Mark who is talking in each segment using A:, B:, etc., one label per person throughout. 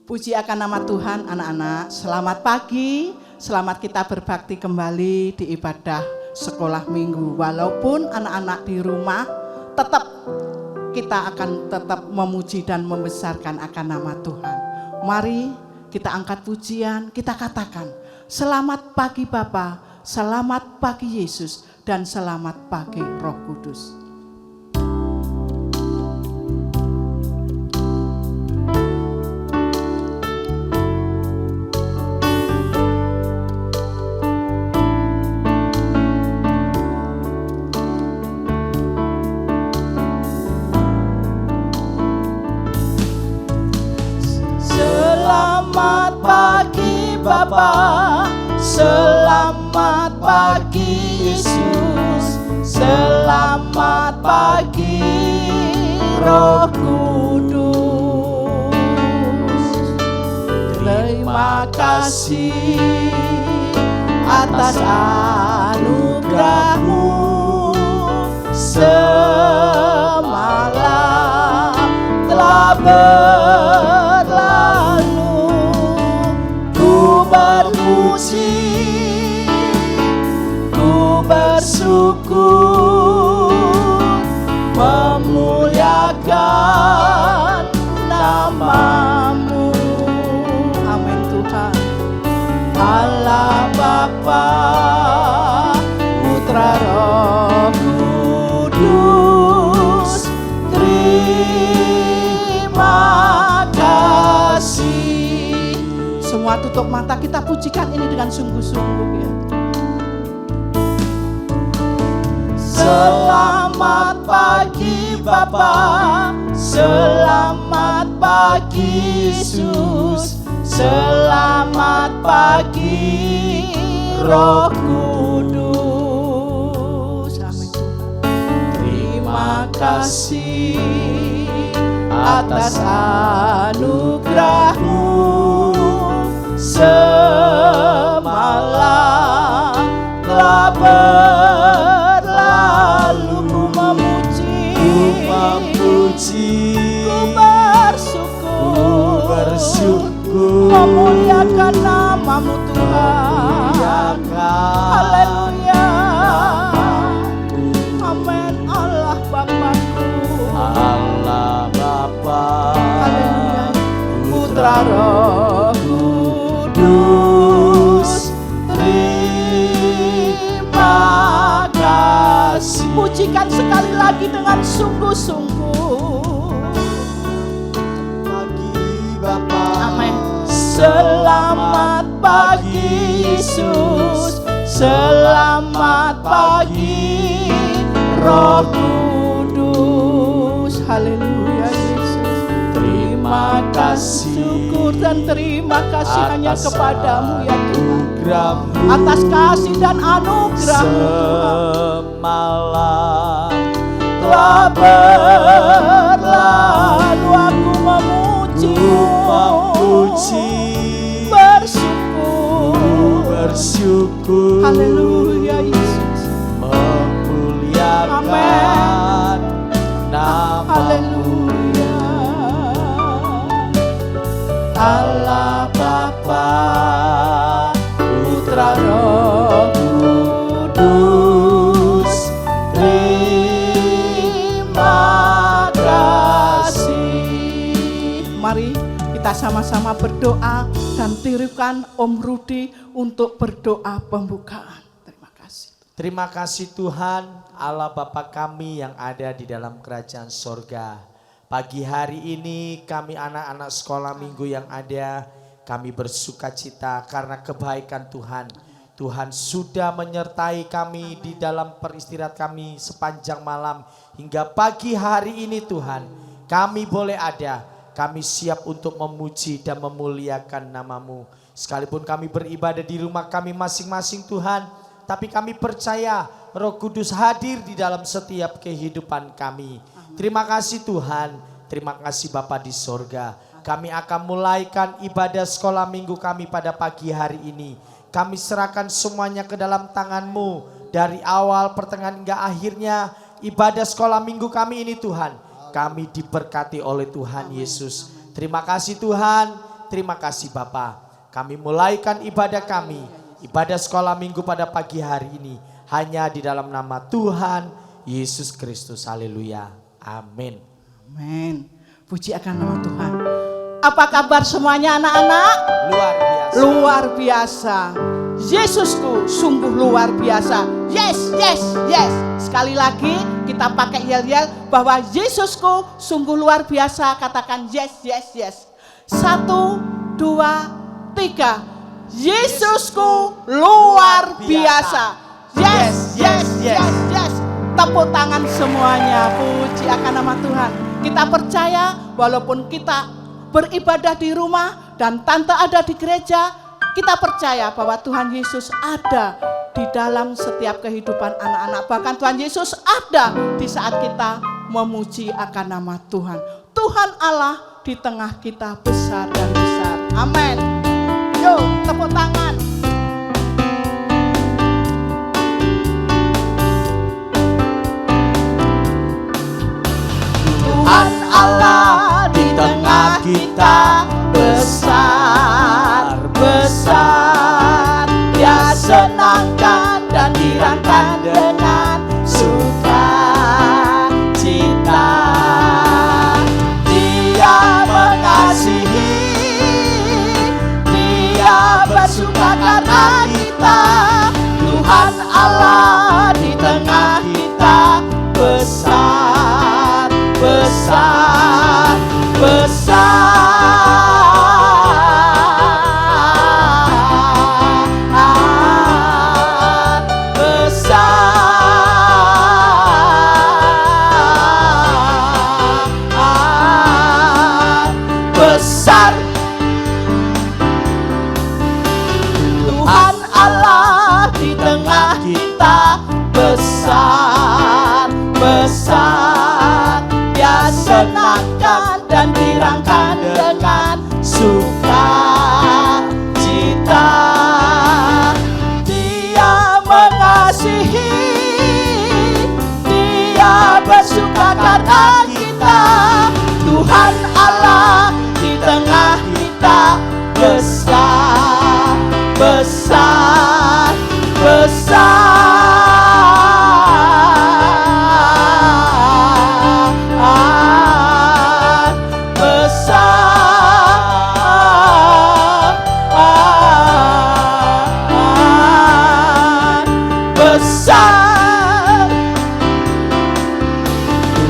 A: Puji akan nama Tuhan, anak-anak. Selamat pagi, selamat kita berbakti kembali di ibadah sekolah minggu. Walaupun anak-anak di rumah, tetap kita akan tetap memuji dan membesarkan akan nama Tuhan. Mari kita angkat pujian, kita katakan, selamat pagi Bapa, selamat pagi Yesus, dan selamat pagi Roh Kudus. Selamat pagi Bapa, selamat pagi Yesus, selamat pagi Roh Kudus. Terima kasih atas anugerah-Mu semalam telah berlalu. Ku berpuji, ku bersyukur, memuliakan nama-Mu. Amin Tuhan. Allah Bapa, Putra Roh Kudus, terima kasih. Semua tutup mata, kita pujikan ini dengan sungguh-sungguh ya. Selamat pagi Bapa, selamat pagi Yesus, selamat pagi Roh Kudus. Amin. Terima kasih atas anugerah-Mu semalam telah berlalu. Ku bersyukur, memuliakan nama-Mu Tuhan. Haleluya. Amin. Allah Bapakku, Allah Bapa, haleluya. Putra Roh Kudus, terima kasih. Pujikan sekali lagi dengan sungguh-sungguh. Amin. Selamat pagi Yesus, selamat pagi Roh Kudus. Haleluya Yesus. Terima kasih, syukur dan terima kasih hanya kepadamu ya Tuhan. Atas kasih dan anugerah-Mu semalam telah berlalu. Aku bersyukur, haleluya Yesus, memuliakan nama-Mu. Haleluya. Allah Bapa, Putra Roh Kudus, terima kasih. Mari kita sama-sama berdoa dan tirukan Om Rudi untuk berdoa pembukaan. Terima kasih.
B: Terima kasih Tuhan, Allah Bapa kami yang ada di dalam kerajaan sorga. Pagi hari ini kami anak-anak sekolah minggu yang ada, kami bersuka cita karena kebaikan Tuhan. Tuhan sudah menyertai kami di dalam peristirahat kami sepanjang malam hingga pagi hari ini Tuhan. Kami boleh ada, kami siap untuk memuji dan memuliakan nama-Mu. Sekalipun kami beribadah di rumah kami masing-masing Tuhan, tapi kami percaya Roh Kudus hadir di dalam setiap kehidupan kami. Terima kasih Tuhan, terima kasih Bapa di sorga. Kami akan mulaikan ibadah sekolah minggu kami pada pagi hari ini. Kami serahkan semuanya ke dalam tangan-Mu. Dari awal, pertengahan hingga akhirnya ibadah sekolah minggu kami ini Tuhan. Kami diberkati oleh Tuhan Yesus. Terima kasih Tuhan. terima kasih Bapa. Kami mulaikan ibadah kami, ibadah sekolah minggu pada pagi hari ini hanya di dalam nama Tuhan Yesus Kristus. Haleluya. Amin.
A: Amin. Puji akan nama Tuhan. Apa kabar semuanya anak-anak?
B: Luar biasa.
A: Luar biasa. Yesusku sungguh luar biasa. Yes, yes, yes. Sekali lagi kita pakai yel-yel bahwa Yesusku sungguh luar biasa. Katakan yes, yes, yes. 1, 2, 3. Yesusku luar biasa. Yes, yes, yes, yes. Tepuk tangan semuanya. Puji akan nama Tuhan. Kita percaya walaupun kita beribadah di rumah dan tante ada di gereja, kita percaya bahwa Tuhan Yesus ada di dalam setiap kehidupan anak-anak. Bahkan Tuhan Yesus ada di saat kita memuji akan nama Tuhan. Tuhan Allah di tengah kita besar dan besar. Amin. Yuk, tepuk tangan. Tuhan Allah di tengah kita besar, besar. Dia senangkan dan dirangkan dengan sukacita. Dia mengasihi, Dia bersuka karena kita. Tuhan Allah di tengah kita besar, besar, besar. Besar. Tuhan Allah di tengah kita besar, besar. Dia senangkan dan dirangkan dengan sukacita. Dia mengasihi, Dia bersuka karena kita. Tuhan Allah di tengah kita besar, besar, besar. Besar.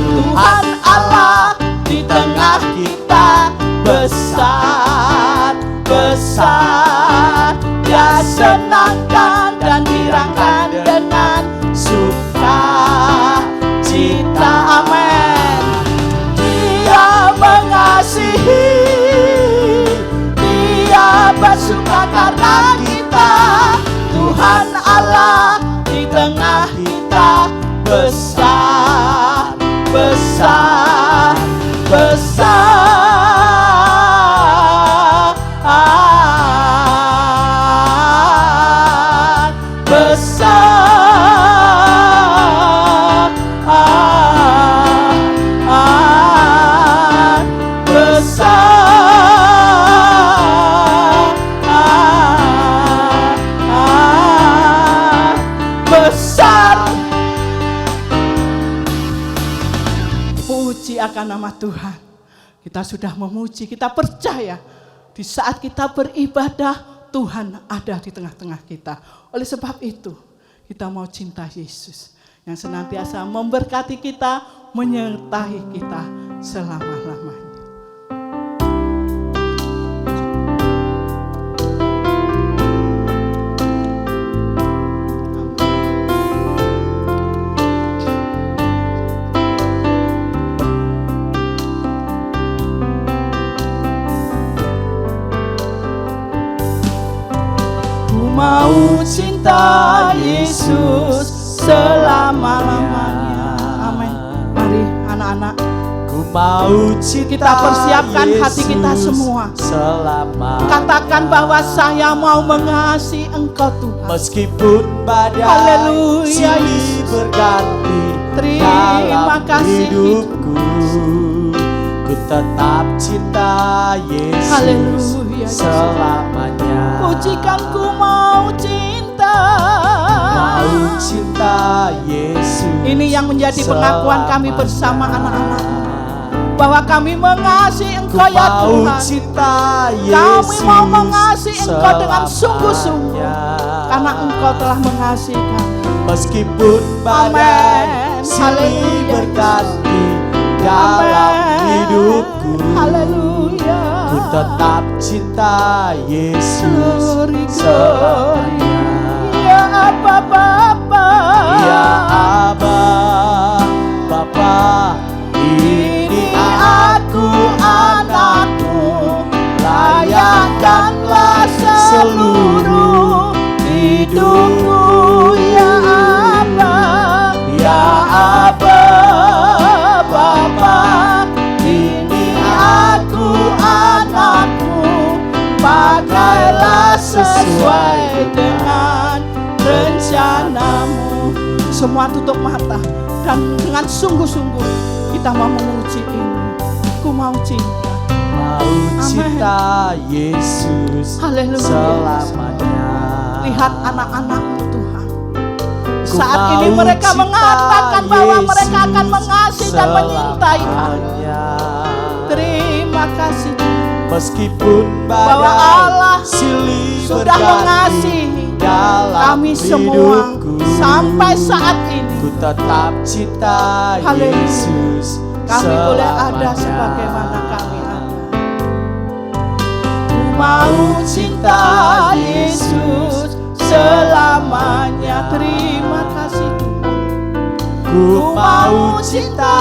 A: Tuhan Allah di tengah kita besar, besar. Dia senangkan dan dirangkan dengan sukacita. Amin. Dia mengasihi, Dia bersuka karena kita. Tuhan Allah di tengah kita besar, besar, besar, besar, besar. Puji akan nama Tuhan. Kita sudah memuji, kita percaya di saat kita beribadah Tuhan ada di tengah-tengah kita. Oleh sebab itu kita mau cinta Yesus yang senantiasa memberkati kita, menyertai kita selama-lamanya. Mau cinta Yesus selama-lamanya. Amin. Mari anak-anak,
B: Ku mau cinta
A: kita persiapkan
B: Yesus
A: hati kita semua.
B: selama.
A: Katakan bahwa saya mau mengasihi Engkau Tuhan.
B: Meskipun badai
A: Haleluya,
B: silih
A: Yesus.
B: berganti
A: Terima
B: dalam
A: kasih,
B: hidupku, ku tetap cinta Yesus.
A: Haleluya.
B: selamanya.
A: Pujikan ku mau cinta.
B: Mau cinta Yesus.
A: Ini yang menjadi pengakuan kami bersama anak-anak, bahwa kami mengasihi Engkau ya Tuhan.
B: Cinta
A: Kami
B: Yesus
A: mau mengasihi Engkau dengan sungguh-sungguh,
B: selamanya.
A: karena Engkau telah mengasihi kami.
B: Meskipun badai
A: Amen.
B: silih
A: Haleluya.
B: berganti dalam hidupku,
A: Haleluya.
B: ku tetap cinta Yesus
A: Glory, glory.
B: selamanya.
A: Ya Abba Bapa,
B: Ya Aba Bapa, ini aku anakmu, layakkanlah seluruh hidupku.
A: Ya Abba,
B: Ya Aba Bapa, ini aku anakmu, pakailah sesuai dengan
A: rencanamu. Semua tutup mata dan dengan sungguh-sungguh kita mau memuji ini. Ku mau cinta.
B: mau cinta Yesus
A: Haleluya.
B: selamanya.
A: Lihat anak-anakmu Tuhan.
B: Ku
A: Saat ini
B: mau
A: mereka
B: cinta
A: mengatakan bahwa
B: Yesus
A: mereka akan mengasihi dan menyintai Kami.
B: selamanya.
A: Terima kasih
B: Meskipun
A: bahwa
B: badai
A: Allah
B: silih
A: sudah
B: berganti
A: mengasihi
B: dalam
A: kami semua
B: hidupku,
A: sampai saat ini.
B: ku tetap cinta
A: Haleluya.
B: Yesus
A: Kami boleh ada
B: selamanya.
A: sebagaimana kami ada. Ku mau cinta Yesus selamanya. Terima kasih Tuhan.
B: Ku mau cinta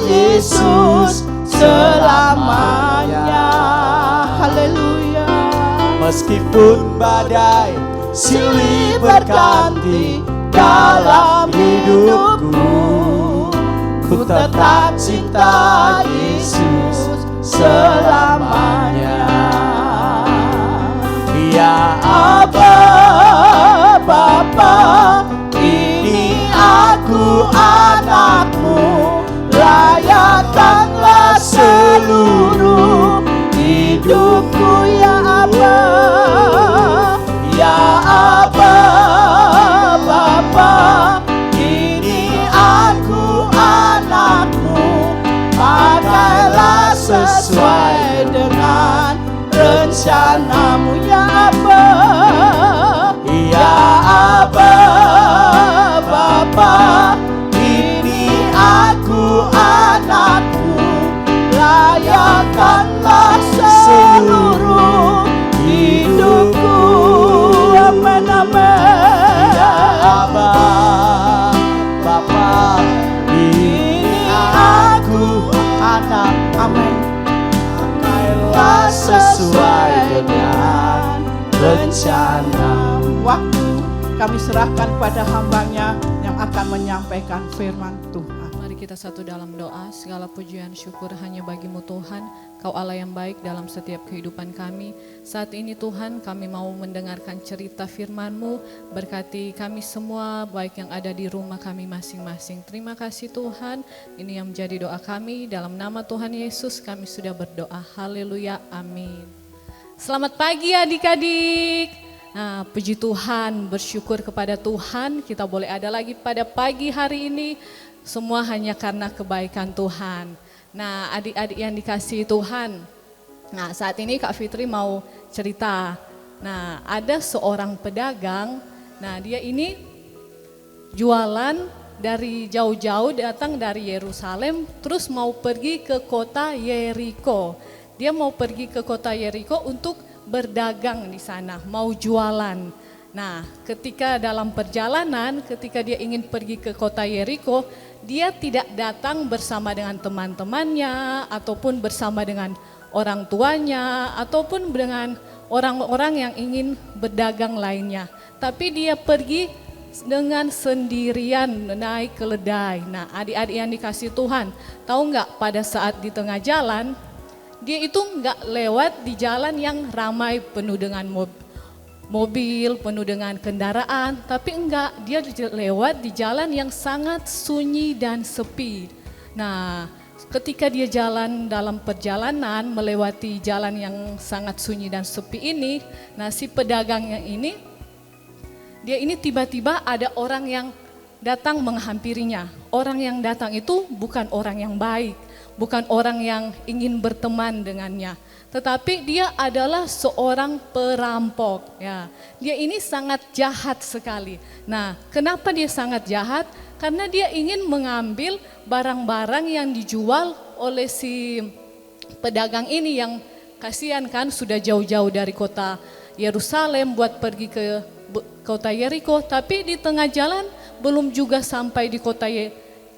B: Yesus selamanya.
A: Haleluya.
B: Meskipun badai silih berganti dalam hidupku, ku tetap cinta Yesus selamanya. Ya Aba Bapa, ini aku anakmu, layakkanlah seluruh hidupku. Ya Aba, Ya Aba Bapa, ini aku anakmu, pakailah sesuai dengan rencanamu. Ya Aba, Ya Aba Bapa, ini aku anakmu, layakkanlah seluruh hidupku. Amen, amen. Ya Aba Bapa, ini aku anak,
A: Amin.
B: pakailah sesuai dengan rencana.
A: Waktu kami serahkan pada hambanya yang akan menyampaikan firman Tuhan.
C: Mari kita satu dalam doa. Segala pujian syukur hanya bagimu Tuhan. Kau Allah yang baik dalam setiap kehidupan kami. Saat ini Tuhan kami mau mendengarkan cerita firman-Mu. Berkati kami semua baik yang ada di rumah kami masing-masing. Terima kasih Tuhan. Ini yang menjadi doa kami. Dalam nama Tuhan Yesus kami sudah berdoa. Haleluya. Amin. Selamat pagi adik-adik. Nah, puji Tuhan, bersyukur kepada Tuhan kita boleh ada lagi pada pagi hari ini. Semua hanya karena kebaikan Tuhan. Nah, adik-adik yang dikasihi Tuhan. Nah, saat ini Kak Fitri mau cerita. Nah, ada seorang pedagang. Nah, dia ini jualan dari jauh-jauh, datang dari Yerusalem, terus mau pergi ke kota Yeriko. Dia mau pergi ke kota Yeriko untuk berdagang di sana, mau jualan. Nah, ketika dalam perjalanan, ketika dia ingin pergi ke kota Yeriko, dia tidak datang bersama dengan teman-temannya, ataupun bersama dengan orang tuanya, ataupun dengan orang-orang yang ingin berdagang lainnya. Tapi dia pergi dengan sendirian naik keledai. Nah, adik-adik yang dikasih Tuhan, tahu nggak pada saat di tengah jalan, dia itu nggak lewat di jalan yang ramai penuh dengan mobil, penuh dengan kendaraan, tapi enggak, dia lewat di jalan yang sangat sunyi dan sepi. Nah, ketika dia jalan dalam perjalanan melewati jalan yang sangat sunyi dan sepi ini, nah si pedagangnya ini, dia ini tiba-tiba ada orang yang datang menghampirinya. Orang yang datang itu bukan orang yang baik, bukan orang yang ingin berteman dengannya, tetapi dia adalah seorang perampok. Ya, dia ini sangat jahat sekali. Nah, kenapa dia sangat jahat? Karena dia ingin mengambil barang-barang yang dijual oleh si pedagang ini, yang kasihan kan, sudah jauh-jauh dari kota Yerusalem buat pergi ke kota Yeriko, tapi di tengah jalan belum juga sampai di kota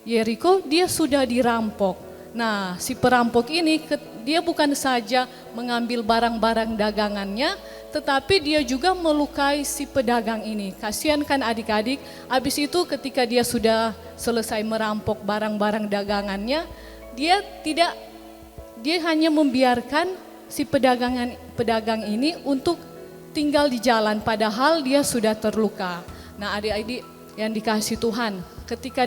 C: Yeriko dia sudah dirampok. Nah, si perampok ini dia bukan saja mengambil barang-barang dagangannya, tetapi dia juga melukai si pedagang ini. Kasihan kan adik-adik, habis itu ketika dia sudah selesai merampok barang-barang dagangannya, dia hanya membiarkan si pedagang ini untuk tinggal di jalan, padahal dia sudah terluka. Nah, adik-adik yang dikasihi Tuhan, ketika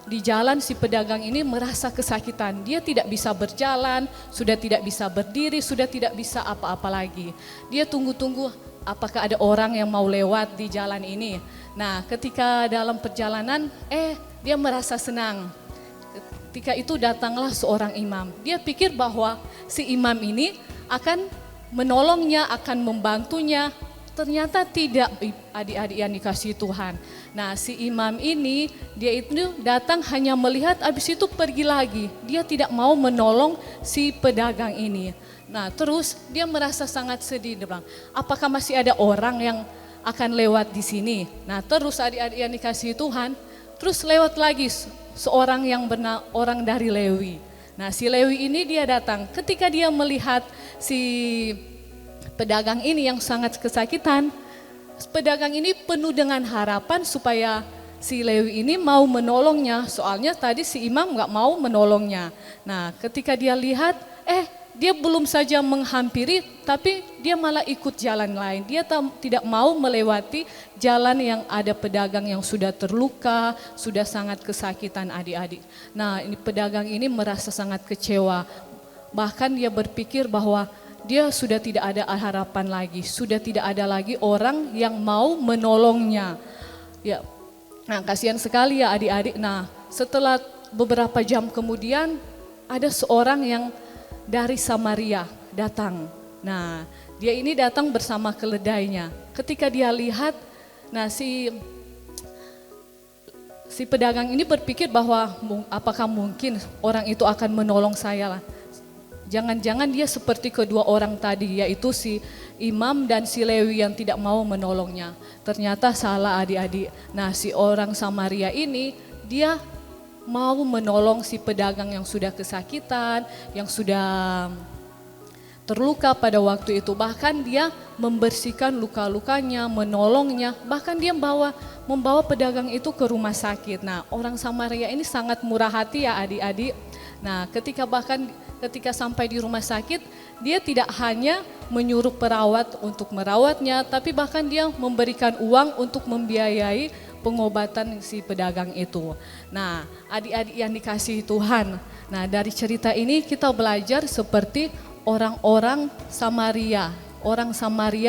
C: di jalan si pedagang ini merasa kesakitan. Dia tidak bisa berjalan, sudah tidak bisa berdiri, sudah tidak bisa apa-apa lagi. Dia tunggu-tunggu apakah ada orang yang mau lewat di jalan ini. Nah, ketika dalam perjalanan, dia merasa senang. Ketika itu datanglah seorang imam. Dia pikir bahwa si imam ini akan menolongnya, akan membantunya. Ternyata tidak, adik-adik yang dikasihi Tuhan. Nah, si imam ini, dia itu datang hanya melihat, habis itu pergi lagi. Dia tidak mau menolong si pedagang ini. Nah, terus dia merasa sangat sedih. Dia bilang, apakah masih ada orang yang akan lewat di sini? Nah, terus adik-adik yang dikasihi Tuhan, terus lewat lagi seorang orang dari Lewi. Nah, si Lewi ini dia datang. Ketika dia melihat si pedagang ini yang sangat kesakitan, pedagang ini penuh dengan harapan supaya si Lewi ini mau menolongnya. Soalnya tadi si imam gak mau menolongnya. Nah, ketika dia lihat, dia belum saja menghampiri, tapi dia malah ikut jalan lain. Dia tidak mau melewati jalan yang ada pedagang yang sudah terluka, sudah sangat kesakitan adik-adik. Nah, ini pedagang ini merasa sangat kecewa. Bahkan dia berpikir bahwa dia sudah tidak ada harapan lagi, sudah tidak ada lagi orang yang mau menolongnya. Ya, nah kasihan sekali ya adik-adik. Nah, setelah beberapa jam kemudian ada seorang yang dari Samaria datang. Nah, dia ini datang bersama keledainya. Ketika dia lihat, nah si pedagang ini berpikir bahwa apakah mungkin orang itu akan menolong saya lah. Jangan-jangan dia seperti kedua orang tadi, yaitu si imam dan si Lewi yang tidak mau menolongnya. Ternyata salah adik-adik. Nah, si orang Samaria ini dia mau menolong si pedagang yang sudah kesakitan, yang sudah terluka pada waktu itu. Bahkan dia membersihkan luka-lukanya, menolongnya. Bahkan dia membawa pedagang itu ke rumah sakit. Nah, orang Samaria ini sangat murah hati ya adik-adik. Nah, ketika sampai di rumah sakit, dia tidak hanya menyuruh perawat untuk merawatnya, tapi bahkan dia memberikan uang untuk membiayai pengobatan si pedagang itu. Nah, adik-adik yang dikasihi Tuhan, nah dari cerita ini kita belajar seperti orang-orang Samaria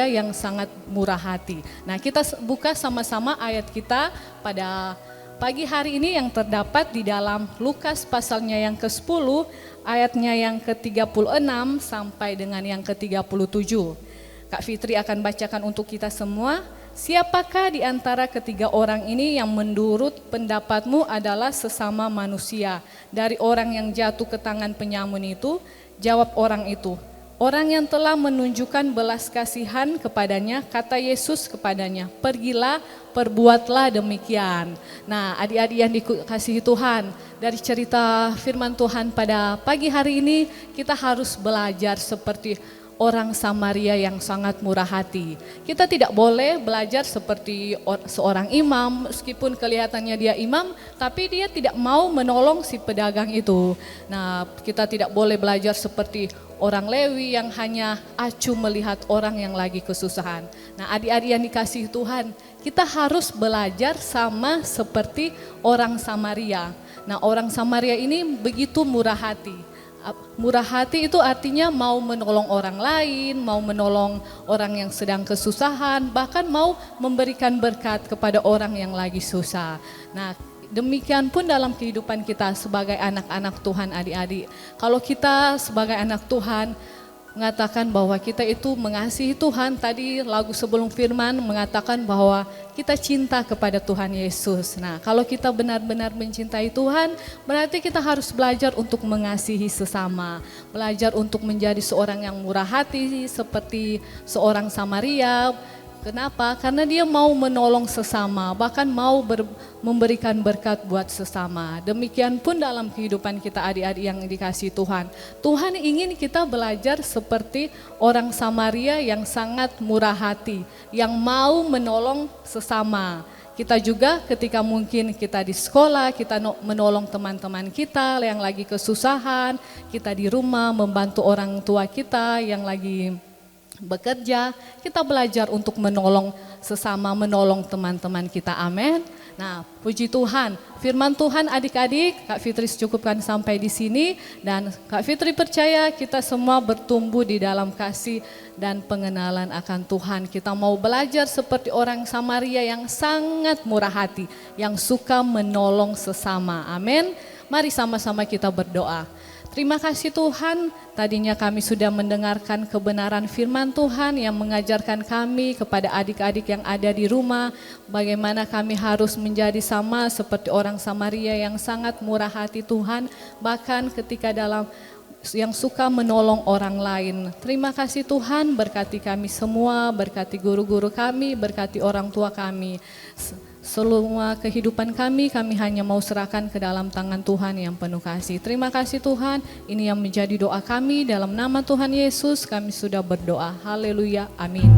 C: yang sangat murah hati. Nah, kita buka sama-sama ayat kita pada pagi hari ini yang terdapat di dalam Lukas pasalnya yang ke-10, ayatnya yang ke-36 sampai dengan yang ke-37. Kak Fitri akan bacakan untuk kita semua. Siapakah di antara ketiga orang ini yang menurut pendapatmu adalah sesama manusia? Dari orang yang jatuh ke tangan penyamun itu, jawab orang itu, orang yang telah menunjukkan belas kasihan kepadanya, kata Yesus kepadanya, pergilah, perbuatlah demikian. Nah, adik-adik yang dikasihi Tuhan, dari cerita firman Tuhan pada pagi hari ini, kita harus belajar seperti orang Samaria yang sangat murah hati. Kita tidak boleh belajar seperti seorang imam, meskipun kelihatannya dia imam, tapi dia tidak mau menolong si pedagang itu. Nah, kita tidak boleh belajar seperti orang Lewi yang hanya acuh melihat orang yang lagi kesusahan. Nah, adik-adik yang dikasihi Tuhan, kita harus belajar sama seperti orang Samaria. Nah, orang Samaria ini begitu murah hati. Murah hati itu artinya mau menolong orang lain, mau menolong orang yang sedang kesusahan, bahkan mau memberikan berkat kepada orang yang lagi susah. Nah, demikian pun dalam kehidupan kita sebagai anak-anak Tuhan, adik-adik. Kalau kita sebagai anak Tuhan mengatakan bahwa kita itu mengasihi Tuhan, tadi lagu sebelum firman mengatakan bahwa kita cinta kepada Tuhan Yesus. Nah, kalau kita benar-benar mencintai Tuhan, berarti kita harus belajar untuk mengasihi sesama, belajar untuk menjadi seorang yang murah hati seperti seorang Samaria. Kenapa? Karena dia mau menolong sesama, bahkan mau memberikan berkat buat sesama. Demikian pun dalam kehidupan kita adik-adik yang dikasihi Tuhan. Tuhan ingin kita belajar seperti orang Samaria yang sangat murah hati, yang mau menolong sesama. Kita juga ketika mungkin kita di sekolah, kita menolong teman-teman kita yang lagi kesusahan, kita di rumah membantu orang tua kita yang lagi bekerja, kita belajar untuk menolong sesama, menolong teman-teman kita. Amin. Nah, puji Tuhan, firman Tuhan adik-adik, Kak Fitri cukupkan sampai di sini, dan Kak Fitri percaya kita semua bertumbuh di dalam kasih dan pengenalan akan Tuhan. Kita mau belajar seperti orang Samaria yang sangat murah hati, yang suka menolong sesama. Amin. Mari sama-sama kita berdoa. Terima kasih Tuhan, tadinya kami sudah mendengarkan kebenaran firman Tuhan yang mengajarkan kami kepada adik-adik yang ada di rumah, bagaimana kami harus menjadi sama seperti orang Samaria yang sangat murah hati Tuhan, bahkan ketika yang suka menolong orang lain. Terima kasih Tuhan, berkati kami semua, berkati guru-guru kami, berkati orang tua kami. Semua kehidupan kami hanya mau serahkan ke dalam tangan Tuhan yang penuh kasih. Terima kasih Tuhan, ini yang menjadi doa kami, dalam nama Tuhan Yesus kami sudah berdoa. Haleluya, amin.